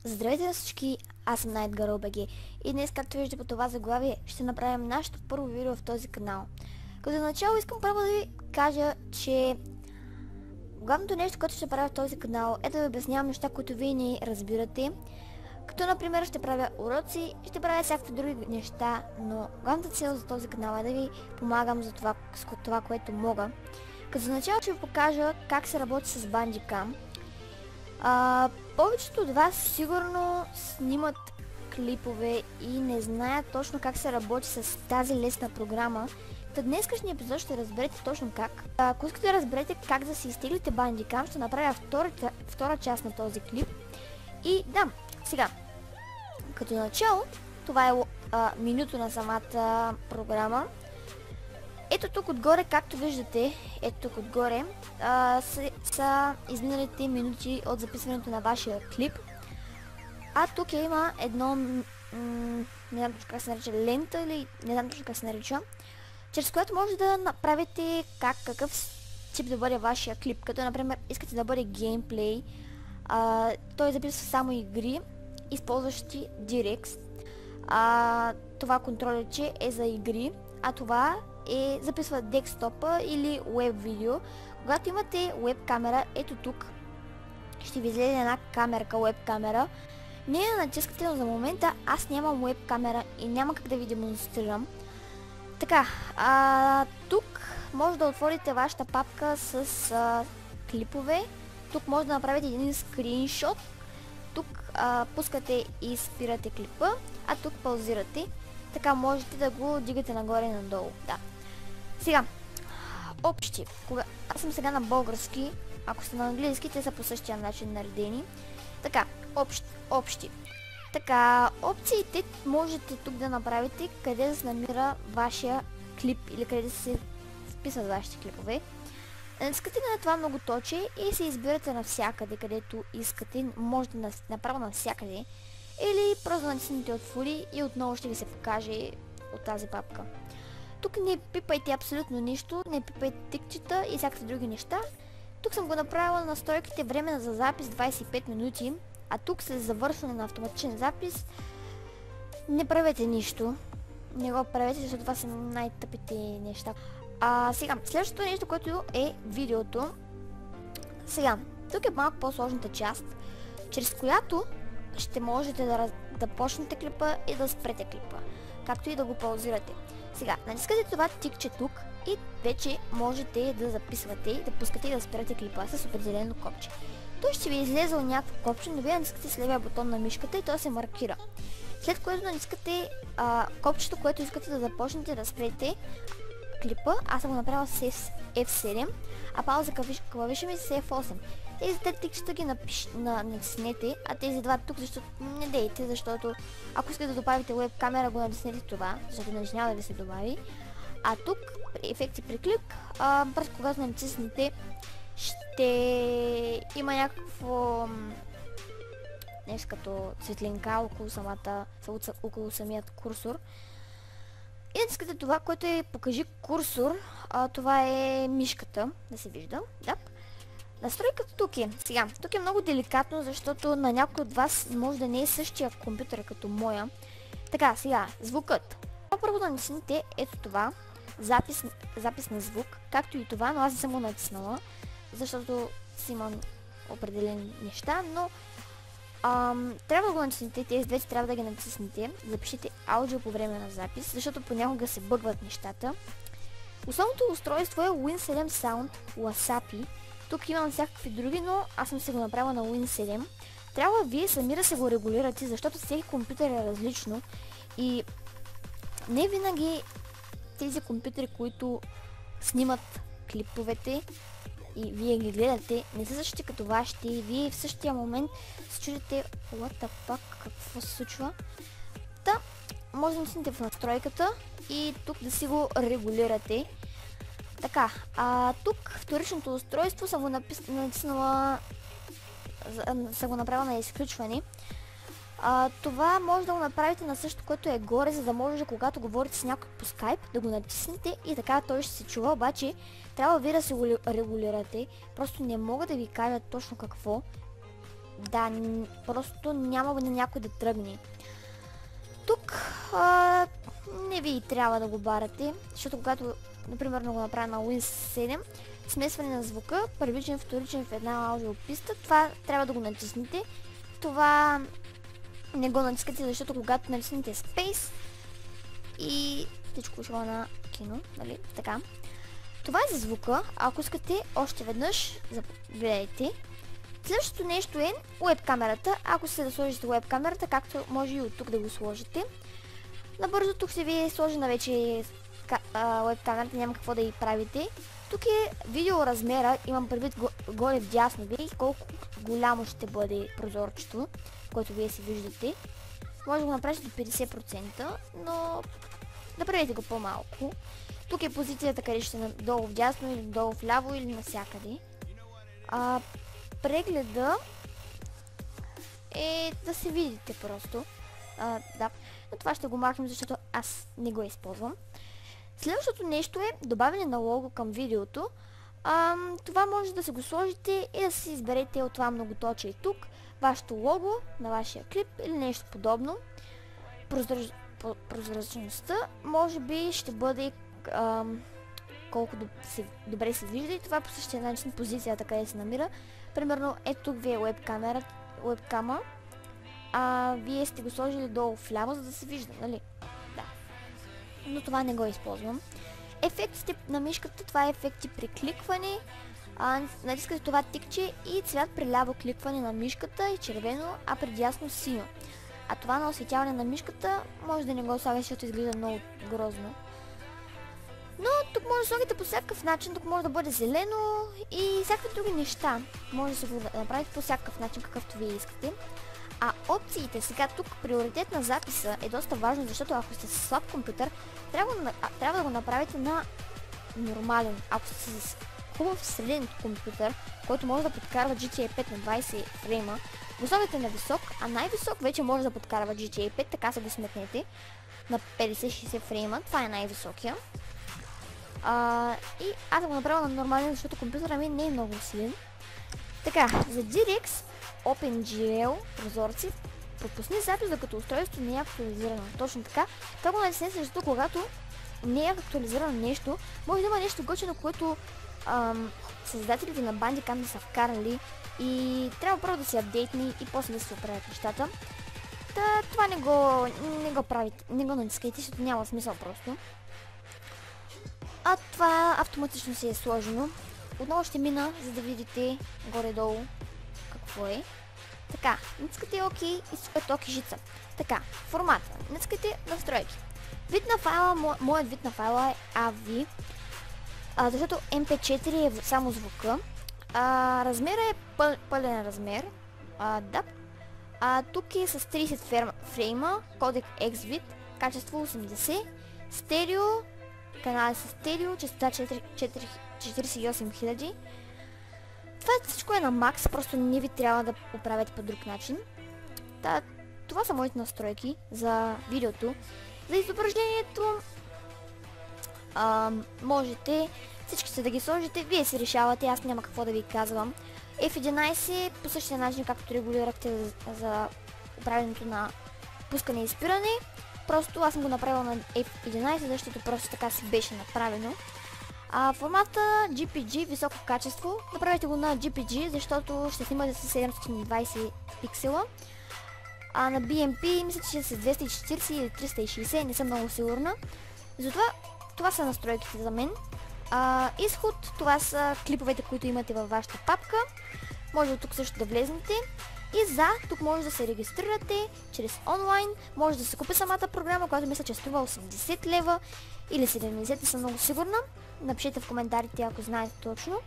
Здравейте на всички, аз съм NightGirl.bg и днес, както виждате по това заглавие, ще направим нашето първо видео в този канал. Като начало искам първо да ви кажа, че главното нещо, което ще правя в този канал е да ви обяснявам неща, които вие не разбирате. Като например ще правя уроци, ще правя всякакви други неща, но главната цел за този канал е да ви помагам за това, което мога. Като начало ще ви покажа как се работи с Bandicam. Повечето от вас сигурно снимат клипове и не знаят точно как се работи с тази лесна програма. Та днескашния епизод ще разберете точно как. Ако искате да разберете как да си изтеглите Bandicam, ще направя втора част на този клип. И да, сега, като начало, това е менюто на самата програма. Ето тук отгоре, както виждате, ето тук отгоре са изминалите минути от записването на вашия клип. А тук има едно, не знам точно как се нарича, лента или не знам точно как се нарича, чрез което може да направите какъв тип да бъде вашия клип. Като например искате да бъде геймплей, той записва само игри, използващи DirectX. Това контролерче е за игри, а това записва десктопа или веб видео. Когато имате веб камера, ето тук ще ви излезе една камерка, веб камера. Не я натискате, но за момента аз нямам веб камера и няма как да ви демонстрирам. Така, тук може да отворите вашата папка с клипове. Тук може да направите един скриншот. Тук пускате и спирате клипа, а тук паузирате. Така можете да го дигате нагоре и надолу. Да. Сега, общи. Аз съм сега на български, ако сте на английски, те са по същия начин наредени. Така, общи. Така, опциите можете тук да направите къде да се намира вашия клип или къде да се вписват вашите клипове. Натискате на това многоточие и се избирате навсякъде, където искате. Можете направо навсякъде. Или просто натиснете от фули и отново ще ви се покаже от тази папка. Тук не пипайте абсолютно нищо, не пипайте тикчета и всякакви други неща. Тук съм го направила на настройките време за запис 25 минути, а тук след завършване на автоматичен запис не правете нищо. Не го правете, защото това са най-тъпите неща. Сега, следващото нещо, което е видеото. Сега, тук е малко по-сложната част, чрез която ще можете да почнете клипа и да спрете клипа, както и да го паузирате. Сега, натискате това тикче тук и вече можете да записвате, да пускате и да спрете клипа с определено копче. Той ще ви излезе някакво копче, но вие натискате с левия бутон на мишката и той се маркира. След което натискате копчето, което искате да започнете да спрете клипа. Аз съм го направила с F7, а пауза клавиша ми с F8. Тези три тикчета ги натиснете, а тези два тук, защото не дейте, защото ако искате да добавите веб камера, го натиснете това, защото не няма да ви се добави. А тук, ефекти при клик, просто когато натиснете, ще има някакво нещо като светлинка около самият курсор. И натискате това, което е покажи курсор, това е мишката, да се вижда. Да. Настройката тук е. Сега, тук е много деликатно, защото на някой от вас може да не е същия компютър като моя. Така, сега, звукът. Първо да натиснете ето това, запис на звук, както и това, но аз не съм го натиснала, защото си имам определени неща, но трябва да го натиснете, тези двете трябва да ги натиснете, запишете аудио по време на запис, защото понякога се бъгват нещата. Основното устройство е Win7 Sound Wasapi. Тук имам всякакви други, но аз съм се го направила на Win7. Трябва вие сами да се го регулирате, защото всеки компютър е различно и не винаги тези компютъри, които снимат клиповете и вие ги гледате, не са същите като вашите и вие в същия момент се чудите what the fuck, какво се случва. Та, може да натиснете в настройката и тук да си го регулирате. Така, тук вторичното устройство съм го натиснала, съм го направила на изключване. Това може да го направите на същото, което е горе, за да може когато говорите с някой по скайп да го натиснете и така той ще се чува, обаче трябва вие да се го регулирате. Просто не мога да ви кажа точно какво. Да, просто няма на някой да тръгне. Тук не ви трябва да го барате, защото когато, например, го направя на Windows 7, смесване на звука, първичен, вторичен в една аудиописта, това трябва да го натиснете. Това не го натискате, защото когато натиснете Space и всичко отива на кино, нали, така. Това е за звука, ако искате още веднъж, гледайте. Следващото нещо е уеб камерата. Ако се да сложите уеб камерата, както може и от тук да го сложите. Набързо тук се ви е сложена вече уеб камерата, няма какво да и правите. Тук е видео размера, имам предвид горе в дясно ви, колко голямо ще бъде прозорчето, което вие си виждате. Може да го направите до 50%, но направете го по-малко. Тук е позицията, къде ще е долу в дясно или долу в ляво или навсякъде. Прегледа е да се видите просто. Да, но това ще го махнем, защото аз не го използвам. Следващото нещо е добавяне на лого към видеото. Това може да се го сложите и да си изберете от това многоточие тук вашето лого на вашия клип или нещо подобно. Прозрачността може би ще бъде колко добре се вижда и това по същия начин позицията къде се намира. Примерно ето тук ви е уебкама, вие сте го сложили долу вляво, за да се вижда, нали? Да. Но това не го използвам. Ефектите на мишката, това е ефекти при кликване. Натискате това тикче и цвят при ляво кликване на мишката е червено, а при дясно синьо. А това на осветяване на мишката може да не го слагате, защото изглежда много грозно. Но тук може да слагате по всякакъв начин, тук може да бъде зелено и всякакви други неща. Може да се го направите по всякакъв начин, какъвто вие искате. А опциите, сега тук приоритет на записа е доста важно, защото ако сте с слаб компютър, трябва да го направите на нормален. Ако сте с хубав среден компютър, който може да подкарва GTA 5 на 20 фрейма, го слагате на висок, а най-висок вече може да подкарва GTA 5, така се го сметнете, на 50-60 фрейма, това е най-високия. И аз го направя на нормален, защото компютъра ми не е много силен. Така, за DirectX OpenGL прозорци, пропусни запис, докато устройството не е актуализирано. Точно така. Това го натисне, защото когато не е актуализирано нещо, може да има нещо готино, което създателите на Bandicam са вкарали и трябва първо да се апдейтни и после да се оправят нещата. Това не го правите, не го натискайте, защото няма смисъл просто. А това автоматично се е сложено. Отново ще мина, за да видите горе-долу какво е. Така, натискате ОК и супер ОК жица. Така, формата. Натискате настройки. Вид на файла, моят вид на файла е AV, защото MP4 е само звука. Размера е пълен размер. Да. Тук е с 30 фрейма, кодек XVID, качество 80, стерео, канали с стерео, частота 48000. Това всичко е на макс, просто не ви трябва да оправяте по друг начин. Това са моите настройки за видеото. За изображението можете всички се да ги сложите, вие си решавате, аз няма какво да ви казвам. F11 по същия начин, както регулирахте за управлението на пускане и спиране. Просто аз съм го направила на F11, защото просто така си беше направено. Формата GPG, високо качество, направете го на GPG, защото ще снимате с 720 пиксела. На BMP мисля, че с 240 или 360, не съм много сигурна. Затова това са настройките за мен. Изход, това са клиповете, които имате във вашата папка. Може от тук също да влезнете. И тук може да се регистрирате чрез онлайн. Може да се купи самата програма, която мисля, че струва 80 лева или 70, не съм много сигурна. Напишете в коментарите, ако знаете точно.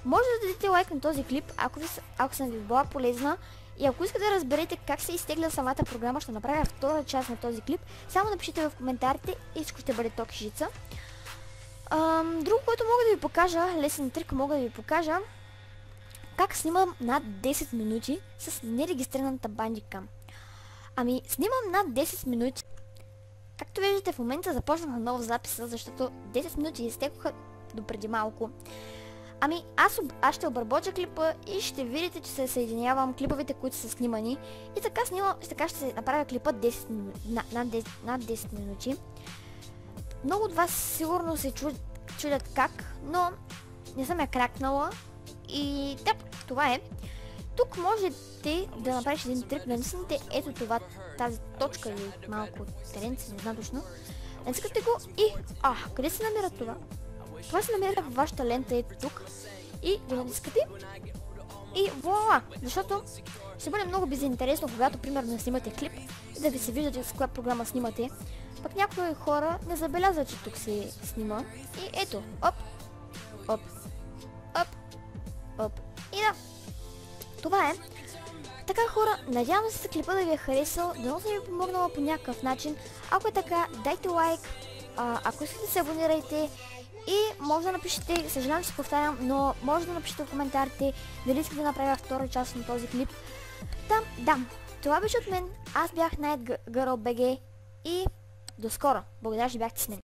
Може да дадете лайк на този клип, ако съм ви била полезна. И ако искате да разберете как се изтегля самата програма, ще направя втора част на този клип. Само напишете в коментарите и всичко ще бъде токи жица. Друго, което мога да ви покажа, лесен трик мога да ви покажа, как снимам над 10 минути с нерегистрираната Bandicam. Снимам над 10 минути. Както виждате, в момента започнах на нов запис, защото 10 минути изтекоха до преди малко. Ами, аз ще обработя клипа и ще видите, че се съединявам клиповете, които са снимани. И така ще се направя клипът над 10 минути. Много от вас сигурно се чудят как, но не съм я кракнала. И да, това е. Тук можете да направиш един трик, да натиснете ето това, тази точка или малко теренце, не знам точно. Натискате го и... къде се намира това? Това се намира в вашата лента ето тук. И го натискате. И вуала! Защото ще бъде много безинтересно, когато примерно снимате клип и да ви се виждате с коя програма снимате. Пък някои хора не забелязват, че тук се снима. И ето, оп, оп, оп, оп. И да, това е. Така хора, надявам се клипа да ви е харесал, дано съм ви помогнала по някакъв начин. Ако е така, дайте лайк, ако искате да се абонирайте и може да напишете, съжалявам, че се повтарям, но може да напишете в коментарите дали искате да направя втора част на този клип. Да, това беше от мен, аз бях NightGirlBG и до скоро, благодаря, че бяхте с мен.